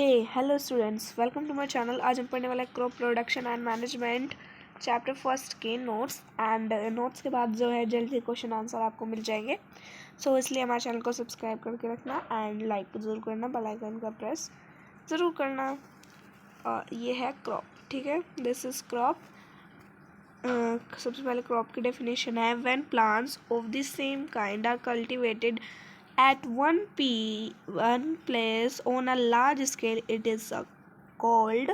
Hello students, welcome to my channel. आज हम पढ़ने वाला है crop production and management chapter first के नोट्स। एंड नोट्स के बाद जो है जल्दी क्वेश्चन आंसर आपको मिल जाएंगे। सो इसलिए हमारे चैनल को सब्सक्राइब करके रखना एंड लाइक ज़रूर करना, बेल आइकन का प्रेस ज़रूर करना। ये है क्रॉप, ठीक है। This is crop. सबसे पहले क्रॉप की डेफिनेशन है, when plants of the same kind are cultivated at one place on a large scale, it is called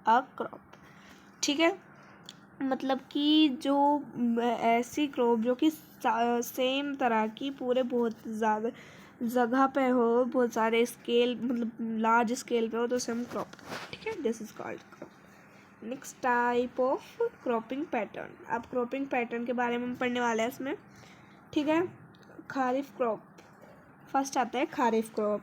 a crop। ठीक है, मतलब कि जो ऐसी क्रॉप जो कि सेम तरह की पूरे बहुत ज़्यादा जगह पे हो, बहुत सारे स्केल मतलब लार्ज स्केल पे हो, तो उसे हम क्रॉप, ठीक है, this is called crop. Next type of cropping pattern. अब क्रॉपिंग पैटर्न के बारे में हम पढ़ने वाले हैं इसमें, ठीक है। खारिफ क्रॉप फर्स्ट आता है, kharif crop.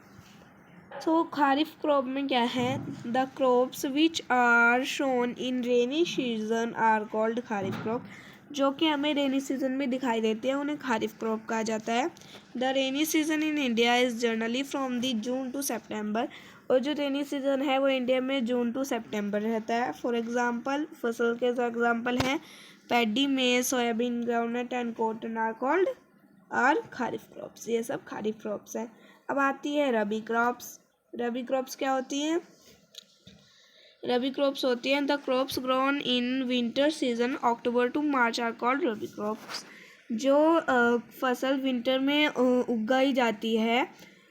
So kharif crop में क्या है, the crops which are sown in rainy season are called kharif crop. जो कि हमें रेनी सीजन में दिखाई देते हैं उन्हें खारिफ क्रॉप कहा जाता है। The rainy season in India is generally from the June to September. और जो रेनी सीजन है वो इंडिया में जून टू सेप्टेम्बर रहता है। फॉर एग्जाम्पल, फसल के जो एग्जाम्पल हैं, paddy, maize, soybean, groundnut and cotton are called और खारिफ क्रॉप्स। ये सब खारिफ क्रॉप्स हैं। अब आती है रबी क्रॉप्स। रबी क्रॉप्स क्या होती हैं? रबी क्रॉप्स होती हैं the crops grown in winter season October to March are called rabi crops. जो फसल विंटर में उगाई जाती है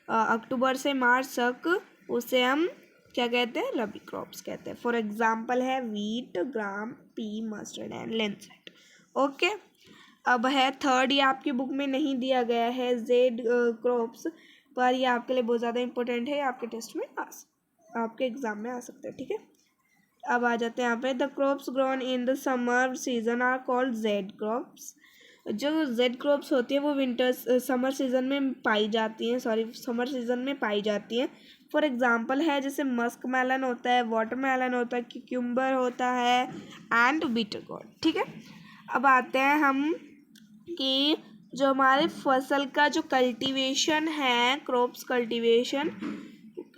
अक्टूबर से मार्च तक, उसे हम क्या कहते हैं? रबी क्रॉप्स कहते हैं। फॉर एग्जाम्पल है wheat, gram, pea, mustard and linseed. Okay, अब है थर्ड, ये आपकी बुक में नहीं दिया गया है, जेड क्रॉप्स, पर ये आपके लिए बहुत ज़्यादा इंपॉर्टेंट है, आपके टेस्ट में आपके एग्जाम में आ सकते हैं, ठीक है। अब आ जाते हैं यहाँ पे, the crops grown in the summer season are called zaid crops. जो जेड क्रॉप्स होती है वो समर सीजन में पाई जाती हैं, समर सीजन में पाई जाती हैं। फॉर एग्जाम्पल है, जैसे मस्क मेलन होता है, वाटरमेलन होता है, क्यूकम्बर होता है एंड बीटर गोर्ड, ठीक है। अब आते हैं हम कि जो हमारे फसल का जो कल्टीवेशन है, क्रॉप्स कल्टीवेशन,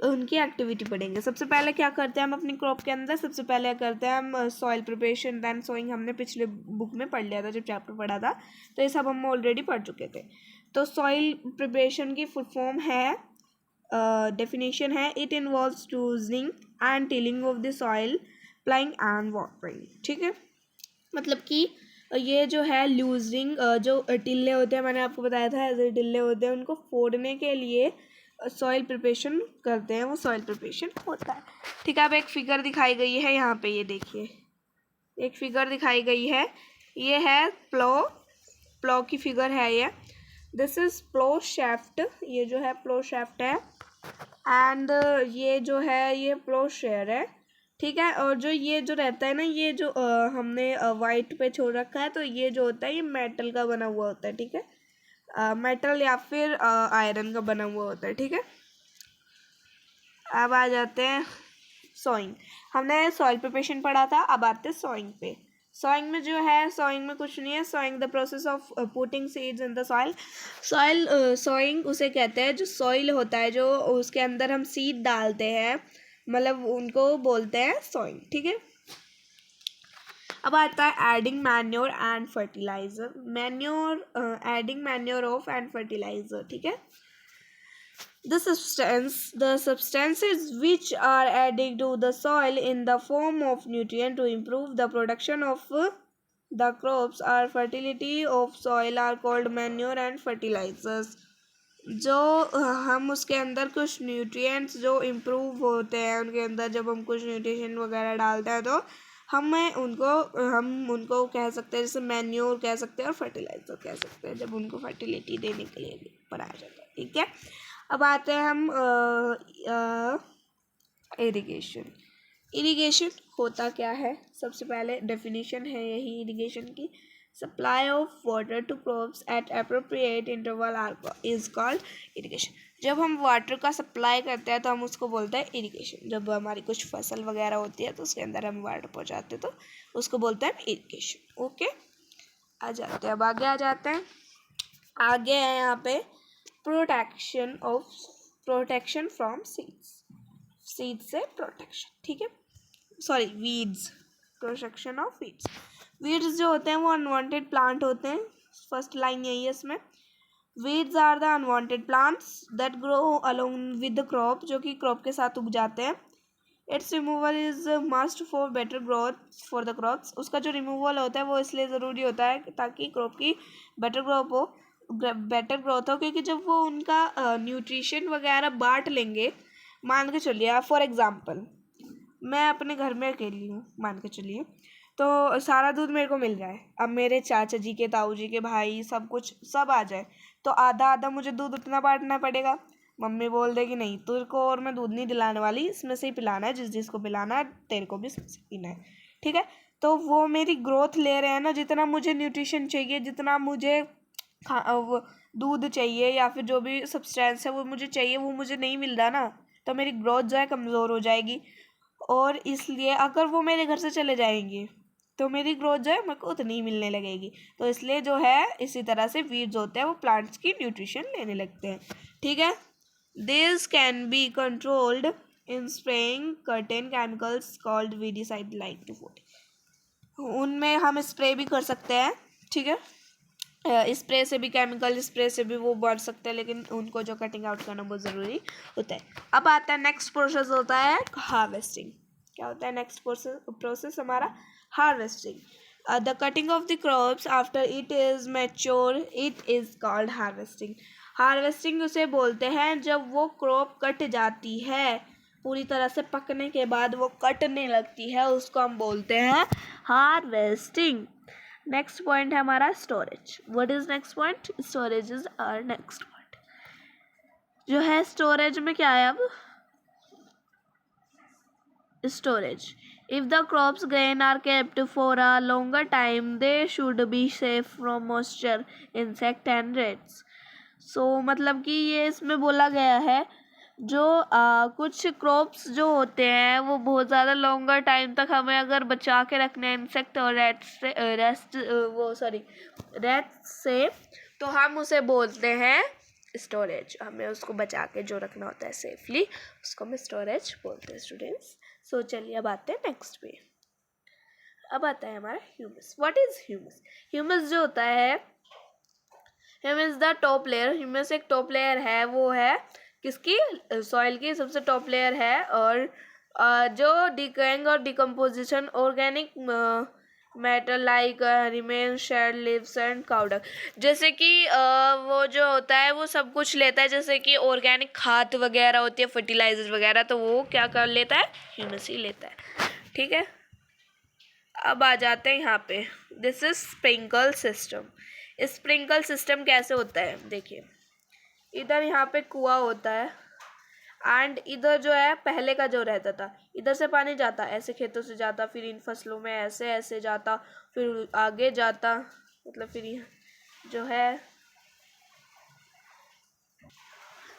उनकी एक्टिविटी पढ़ेंगे। सबसे पहले क्या करते हैं हम अपनी क्रॉप के अंदर? सबसे पहले करते हैं हम सॉइल प्रिपरेशन देन सोइंग। हमने पिछले बुक में पढ़ लिया था जब चैप्टर पढ़ा था, तो ये सब हम ऑलरेडी पढ़ चुके थे। तो सॉइल प्रिपरेशन की फुल फॉर्म है, डेफिनेशन है, it involves choosing and tilling of the soil, प्लाइंग and watering, ठीक है। मतलब कि ये जो है लूजिंग, जो टिल्ले होते हैं, मैंने आपको बताया था ऐसे टिल्ले होते हैं, उनको फोड़ने के लिए सॉइल प्रिपरेशन करते हैं, वो सॉइल प्रिपरेशन होता है, ठीक है। अब एक फिगर दिखाई गई है यहाँ पे, ये देखिए, एक फिगर दिखाई गई है, ये है प्लो की फिगर है ये। दिस इज प्लो शेफ्ट, ये जो है प्लो शेफ्ट है, एंड ये जो है ये प्लो शेयर है, ठीक है। और जो ये जो रहता है ना, ये जो हमने वाइट पे छोड़ रखा है, तो ये जो होता है ये मेटल का बना हुआ होता है, ठीक है। मेटल या फिर आयरन का बना हुआ होता है, ठीक है। अब आ जाते हैं सोइंग। हमने सॉइल प्रिपरेशन पढ़ा था, अब आते हैं सोइंग पे। सोइंग में जो है, सोइंग में कुछ नहीं है, sowing the process of putting seeds in the soil. Sowing उसे कहते हैं जो सॉइल होता है, जो उसके अंदर हम सीड डालते हैं, मतलब उनको बोलते हैं सोइंग, ठीक है। अब आता है adding manure and fertiliser. Adding manure of and fertiliser, ठीक है। The substances which are added to the soil in the form of nutrient to improve the production of the crops or fertility of soil are called manure and fertilizers। जो हम उसके अंदर कुछ nutrients जो improve होते हैं, उनके अंदर जब हम कुछ न्यूट्रिशन वगैरह डालते हैं, तो हम उनको कह सकते हैं, जैसे मैन्योर कह सकते हैं और फर्टिलाइजर कह सकते हैं, जब उनको फर्टिलिटी देने के लिए बनाया जाता है, ठीक है। अब आते हैं हम इरिगेशन। इरिगेशन होता क्या है? सबसे पहले डेफिनेशन है यही इरिगेशन की, supply of water to crops at appropriate interval is called irrigation. जब हम वाटर का सप्लाई करते हैं तो हम उसको बोलते हैं इरिगेशन। जब हमारी कुछ फसल वगैरह होती है तो उसके अंदर हम वाटर पहुंचाते हैं तो उसको बोलते हैं इरिगेशन, ओके। आ जाते हैं, अब आगे आ जाते हैं। आगे है यहाँ पे प्रोटेक्शन फ्रॉम सीड्स। सीड से प्रोटेक्शन, ठीक है, sorry weeds, protection of weeds. Weeds जो होते हैं वो अनवांटेड प्लांट होते हैं, फर्स्ट लाइन यही है इसमें। Weeds are the unwanted plants that grow along with the crop, जो कि क्रॉप के साथ उग जाते हैं। Its removal is must for better growth for the crops, उसका जो रिमूवल होता है वो इसलिए ज़रूरी होता है ताकि क्रॉप की बेटर ग्रोथ हो, क्योंकि जब वो उनका न्यूट्रिशन वगैरह बांट लेंगे, मान के चलिए फॉर एग्जांपल मैं अपने घर में अकेली हूँ, मान के चलिए, तो सारा दूध मेरे को मिल रहा है, अब मेरे चाचा जी के, ताऊ जी के भाई सब कुछ सब आ जाए, तो आधा आधा मुझे दूध उतना बांटना पड़ेगा। मम्मी बोल देगी नहीं तेरे को और मैं दूध नहीं दिलाने वाली, इसमें से ही पिलाना है, जिस जिसको पिलाना है तेरे को भी इसमें से पीना है, ठीक है। तो वो मेरी ग्रोथ ले रहे हैं ना, जितना मुझे न्यूट्रिशन चाहिए, जितना मुझे वो दूध चाहिए या फिर जो भी सब्सटेंस है वो मुझे चाहिए, वो मुझे नहीं मिल रहा ना, तो मेरी ग्रोथ जो है कमज़ोर हो जाएगी। और इसलिए अगर वो मेरे घर से चले जाएंगे तो मेरी ग्रोथ जो है मेरे को उतनी ही मिलने लगेगी। तो इसलिए जो है इसी तरह से वीड्स होते हैं वो प्लांट्स की न्यूट्रिशन लेने लगते हैं, ठीक है। This can be controlled in spraying certain chemicals called weedicide like to 40, उनमें हम स्प्रे भी कर सकते हैं, ठीक है। स्प्रे से भी, केमिकल स्प्रे से भी वो बढ़ सकते हैं, लेकिन उनको जो कटिंग आउट करना बहुत ज़रूरी होता है। अब आता है नेक्स्ट प्रोसेस होता है हार्वेस्टिंग। क्या होता है नेक्स्ट प्रोसेस हमारा? Harvesting. The cutting of the crops after it is mature, it is called harvesting. Harvesting उसे बोलते हैं जब वो क्रॉप कट जाती है, पूरी तरह से पकने के बाद वो कटने लगती है, उसको हम बोलते हैं हार्वेस्टिंग। नेक्स्ट पॉइंट है हमारा storage. What is next point? Storage is our next point. जो है स्टोरेज में क्या है अब? Storage, if the crops grain are kept for a longer time they should be safe from moisture, insect and rats. So मतलब कि ये इसमें बोला गया है जो कुछ क्रॉप्स जो होते हैं वो बहुत ज़्यादा लॉन्गर टाइम तक हमें अगर बचा के रखना है इंसेक्ट और रैट्स से, तो हम उसे बोलते हैं स्टोरेज। हमें उसको बचा के जो रखना होता है सेफली, उसको हम स्टोरेज बोलते हैं स्टूडेंट्स। सो चलिए अब आते हैं नेक्स्ट पे। अब आता है हमारा humus. What is humus? Humus जो होता है, humus the top layer. Humus एक टॉप लेयर है, वो है किसकी? सॉइल की सबसे टॉप लेयर है। और जो डिकेइंग और decomposition organic matter like remain shed leaves and काउडर, जैसे कि वो जो होता है वो सब कुछ लेता है, जैसे कि ऑर्गेनिक खाद वगैरह होती है, फर्टिलाइजर वगैरह, तो वो क्या कर लेता है? ह्यूमस ही लेता है, ठीक है। अब आ जाते हैं यहाँ पे, this is sprinkle system. Sprinkle system कैसे होता है? देखिए इधर यहाँ पे कुआं होता है एंड इधर जो है पहले का जो रहता था, इधर से पानी जाता ऐसे खेतों से जाता, फिर इन फसलों में ऐसे ऐसे जाता, फिर आगे जाता, मतलब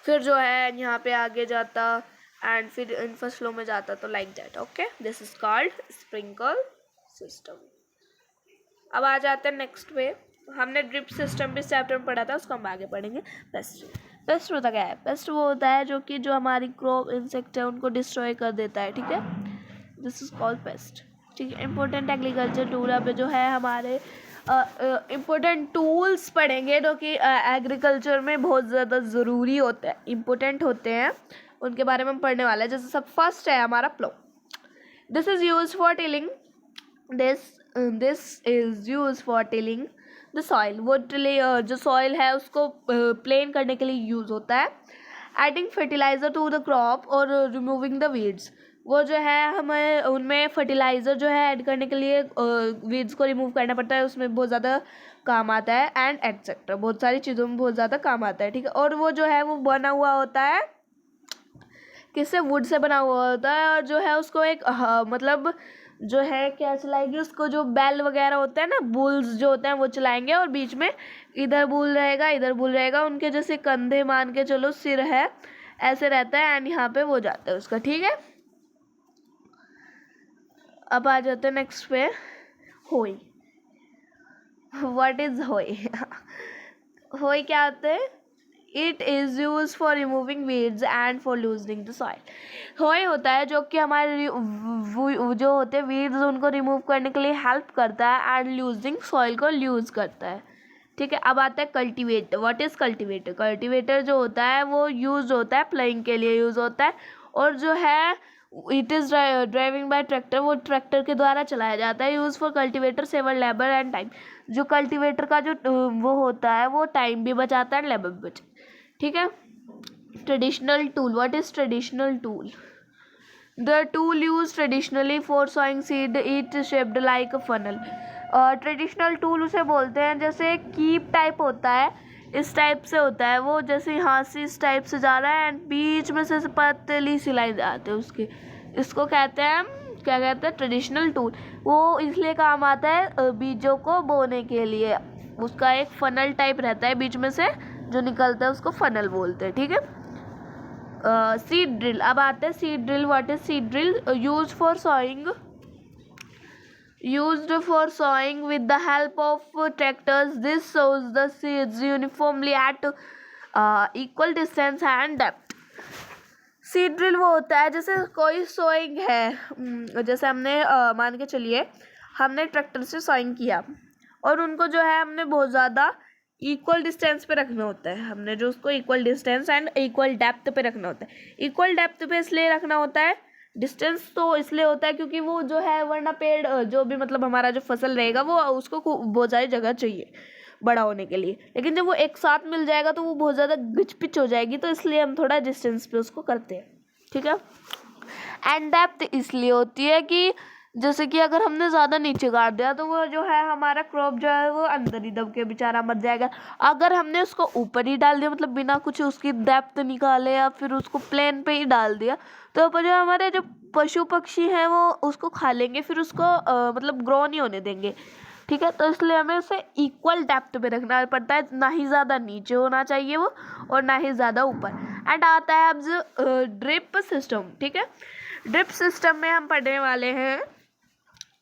फिर जो है यहाँ पे आगे जाता एंड फिर इन फसलों में जाता, तो like that. Okay, this is called sprinkle system. अब आ जाते हैं नेक्स्ट पे। हमने ड्रिप सिस्टम भी चैप्टर में पढ़ा था, उसको हम आगे पढ़ेंगे। पेस्ट, पेस्ट होता क्या है? पेस्ट वो होता है जो कि जो हमारी क्रॉप इंसेक्ट है उनको डिस्ट्रॉय कर देता है, ठीक है। दिस इज कॉल्ड पेस्ट, ठीक है। इंपॉर्टेंट एग्रीकल्चर टूल अब जो है हमारे इम्पोर्टेंट टूल्स पढ़ेंगे जो कि एग्रीकल्चर में बहुत ज़्यादा ज़रूरी होते हैं, इम्पोर्टेंट होते हैं, उनके बारे में हम पढ़ने वाले हैं। जैसे सब फर्स्ट है हमारा plough. This is use for tilling, this is use for tilling the soil. वो जो सॉइल है उसको प्लेन करने के लिए यूज़ होता है। Adding fertiliser to the crop और रिमूविंग द वीड्स, वो जो है हमें उनमें फर्टिलाइज़र जो है ऐड करने के लिए वीड्स को रिमूव करना पड़ता है, उसमें बहुत ज़्यादा काम आता है एंड एटसेट्रा, बहुत सारी चीज़ों में बहुत ज़्यादा काम आता है, ठीक है। और वो जो है वो बना हुआ होता है किससे? वुड से बना हुआ होता है। और जो है उसको एक मतलब जो है क्या चलाएगी उसको, जो बैल वगैरह होते हैं ना, बुल्स जो होते हैं वो चलाएंगे, और बीच में इधर बुल रहेगा इधर बुल रहेगा, उनके जैसे कंधे मान के चलो, सिर है ऐसे रहता है एंड यहाँ पे वो जाता है उसका, ठीक है। अब आ जाते हैं नेक्स्ट पे, होई। व्हाट इज होई? होई क्या होता है? It is use for removing weeds and for loosening the soil. सोए होता है जो कि हमारे जो होते हैं वीड्स उनको रिमूव करने के लिए हेल्प करता है एंड लूजनिंग सॉइल को लूज करता है। ठीक है, अब आता है cultivator. What is cultivator? Cultivator जो होता है वो यूज होता है प्लाइंग के लिए यूज होता है, और जो है it is driving by tractor, वो ट्रैक्टर के द्वारा चलाया जाता है। Use for cultivator saver labour and time. जो कल्टीवेटर का जो वो होता है वो टाइम भी बचाता है, लेबर भी बचाता है। ठीक है। Traditional tool. What is traditional tool? The tool use traditionally for sowing seed, it shaped like a funnel. Traditional tool उसे बोलते हैं, जैसे कीप टाइप होता है, इस टाइप से होता है वो, जैसे यहाँ से इस टाइप से जा रहा है एंड बीच में से पतली सी लाइन आते हैं उसकी, इसको कहते हैं क्या कहते हैं? Traditional tool. वो इसलिए काम आता है बीजों को बोने के लिए, उसका एक फनल टाइप रहता है बीच में से जो निकलता है, उसको फनल बोलते हैं। ठीक है। Seed drill. अब आते हैं seed drill. What is seed drill? Use for sawing, used for sowing with the help of tractors. This sows the seeds uniformly at equal distance and depth. Seed drill वो होता है जैसे कोई sowing है, जैसे हमने मान के चलिए हमने ट्रैक्टर से सोइंग किया और उनको जो है हमने बहुत ज़्यादा इक्वल डिस्टेंस पे रखना होता है, हमने जो उसको equal distance and equal depth पे रखना होता है। इक्वल डेप्थ पे इसलिए रखना होता है, डिस्टेंस तो इसलिए होता है क्योंकि वो जो है वरना पेड़ जो भी मतलब हमारा जो फसल रहेगा वो उसको बहुत सारी जगह चाहिए बड़ा होने के लिए, लेकिन जब वो एक साथ मिल जाएगा तो वो बहुत ज़्यादा गिच पिच हो जाएगी, तो इसलिए हम थोड़ा डिस्टेंस पे उसको करते हैं। ठीक है। एंड डेप्थ इसलिए होती है कि जैसे कि अगर हमने ज़्यादा नीचे गाड़ दिया तो वो जो है हमारा क्रॉप जो है वो अंदर ही दब के बेचारा मर जाएगा। अगर हमने उसको ऊपर ही डाल दिया, मतलब बिना कुछ उसकी डेप्थ निकाले या फिर उसको प्लेन पे ही डाल दिया, तो जो हमारे जो पशु पक्षी हैं वो उसको खा लेंगे, फिर उसको मतलब ग्रो नहीं होने देंगे। ठीक है, तो इसलिए हमें उसे इक्वल डेप्थ पे रखना पड़ता है, ना ही ज़्यादा नीचे होना चाहिए वो और ना ही ज़्यादा ऊपर। एंड आता है अब ड्रिप सिस्टम। ठीक है, ड्रिप सिस्टम में हम पढ़ने वाले हैं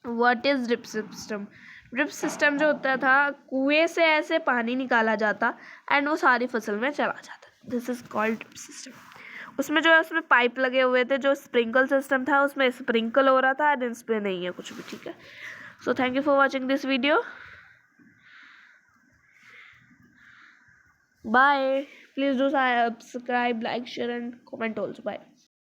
what is drip system. Drip system जो होता था, कुएं से ऐसे पानी निकाला जाता एंड वो सारी फसल में चला जाता। This is called drip system. उसमें जो है उसमें पाइप लगे हुए थे, जो स्प्रिंकल सिस्टम था उसमें स्प्रिंकल हो रहा था एंड इस पे नहीं है कुछ भी। ठीक है, so thank you for watching this video, bye. Please do subscribe, like, share and comment also. Bye.